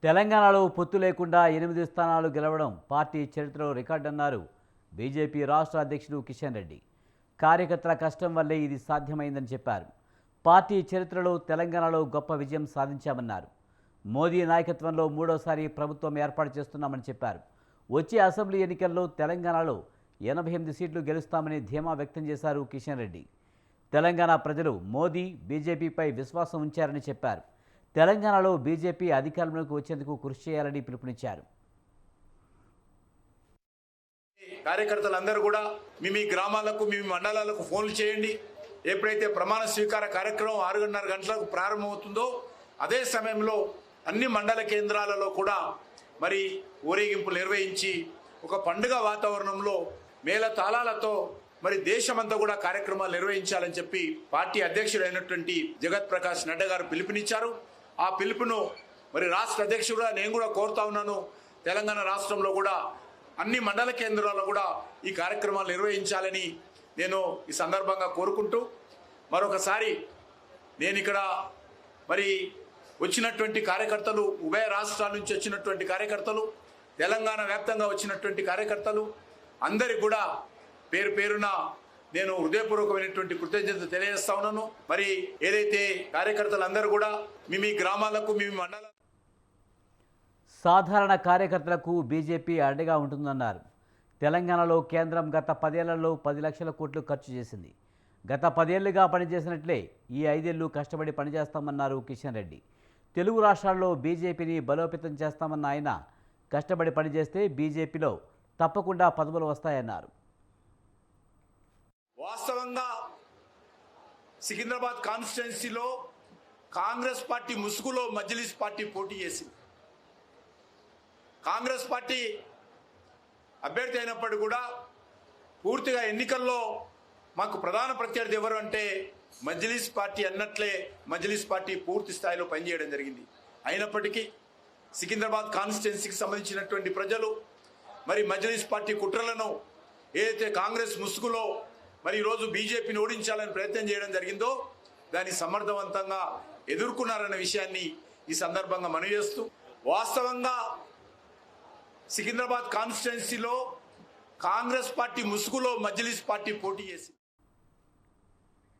తెలంగాణలో పొత్తు లేకుండా 8 స్థానాలు గెలవడం పార్టీ చరిత్రలో రికార్డన్నారు బీజేపీ రాష్ట్ర అధ్యక్షుడు కిషన్ రెడ్డి. కార్యకర్తల కష్టం వల్లే ఇది సాధ్యమైందని చెప్పారు. పార్టీ చరిత్రలో తెలంగాణలో గొప్ప విజయం సాధించామన్నారు. మోదీ నాయకత్వంలో మూడోసారి ప్రభుత్వం ఏర్పాటు చేస్తున్నామని చెప్పారు. వచ్చే అసెంబ్లీ ఎన్నికల్లో తెలంగాణలో 88 సీట్లు గెలుస్తామని ధీమా వ్యక్తం చేశారు కిషన్ రెడ్డి. తెలంగాణ ప్రజలు మోదీ బీజేపీపై విశ్వాసం ఉంచారని చెప్పారు. తెలంగాణలో బీజేపీ అధికారంలోకి వచ్చేందుకు కృషి చేయాలని పిలుపునిచ్చారు. కార్యకర్తలందరూ కూడా మీ గ్రామాలకు మీ మండలాలకు ఫోన్లు చేయండి. ఎప్పుడైతే ప్రమాణ స్వీకార కార్యక్రమం 6:30 గంటలకు ప్రారంభమవుతుందో అదే సమయంలో అన్ని మండల కేంద్రాలలో కూడా మరి ఊరేగింపులు నిర్వహించి ఒక పండుగ వాతావరణంలో మేళ తాళాలతో మరి దేశమంతా కూడా కార్యక్రమాలు నిర్వహించాలని చెప్పి పార్టీ అధ్యక్షుడైనటువంటి జగత్ ప్రకాష్ నడ్డా గారు పిలుపునిచ్చారు. ఆ పిలుపును మరి రాష్ట్ర అధ్యక్షుడుగా నేను కూడా కోరుతా ఉన్నాను. తెలంగాణ రాష్ట్రంలో కూడా అన్ని మండల కేంద్రాల్లో కూడా ఈ కార్యక్రమాలు నిర్వహించాలని నేను ఈ సందర్భంగా కోరుకుంటూ మరొకసారి నేను ఇక్కడ మరి వచ్చినటువంటి కార్యకర్తలు, ఉభయ రాష్ట్రాల నుంచి వచ్చినటువంటి కార్యకర్తలు, తెలంగాణ వ్యాప్తంగా వచ్చినటువంటి కార్యకర్తలు అందరికి కూడా పేరు పేరున నేను హృదయపూర్వకమైనటువంటి కృతజ్ఞత తెలియజేస్తా ఉన్నాను. మరి ఏదైతే కార్యకర్తలందరూ కూడా మీ గ్రామాలకు మీ మండల సాధారణ కార్యకర్తలకు బీజేపీ అండగా ఉంటుందన్నారు. తెలంగాణలో కేంద్రం గత 10 ఏళ్లలో 10 లక్షల కోట్లు ఖర్చు చేసింది. గత 10 ఏళ్లుగా పనిచేసినట్లే ఈ 5 ఏళ్లు కష్టపడి పనిచేస్తామన్నారు కిషన్ రెడ్డి. తెలుగు రాష్ట్రాల్లో బీజేపీని బలోపేతం చేస్తామన్న ఆయన కష్టపడి పనిచేస్తే బీజేపీలో తప్పకుండా పదవులు వస్తాయన్నారు. వాస్తవంగా సికింద్రాబాద్ కాన్స్టిట్యున్సీలో కాంగ్రెస్ పార్టీ ముసుగులో మజ్లిస్ పార్టీ పోటీ చేసింది. కాంగ్రెస్ పార్టీ అభ్యర్థి అయినప్పటికీ కూడా పూర్తిగా ఎన్నికల్లో మాకు ప్రధాన ప్రత్యర్థి ఎవరు అంటే మజ్లిస్ పార్టీ అన్నట్లే మజ్లిస్ పార్టీ పూర్తి స్థాయిలో పనిచేయడం జరిగింది. అయినప్పటికీ సికింద్రాబాద్ కాన్స్టిట్యున్సీకి సంబంధించినటువంటి ప్రజలు మరి మజ్లిస్ పార్టీ కుట్రలను ఏదైతే కాంగ్రెస్ ముసుగులో మరి ఈరోజు బీజేపీని ఓడించాలని ప్రయత్నం చేయడం జరిగిందో దాన్ని సమర్థవంతంగా ఎదుర్కొన్నారన్న విషయాన్ని ఈ సందర్భంగా మనవి చేస్తూ, వాస్తవంగా సికింద్రాబాద్ కాన్స్టిట్యున్సీలో కాంగ్రెస్ పార్టీ ముసుగులో మజ్లిస్ పార్టీ పోటీ చేసింది.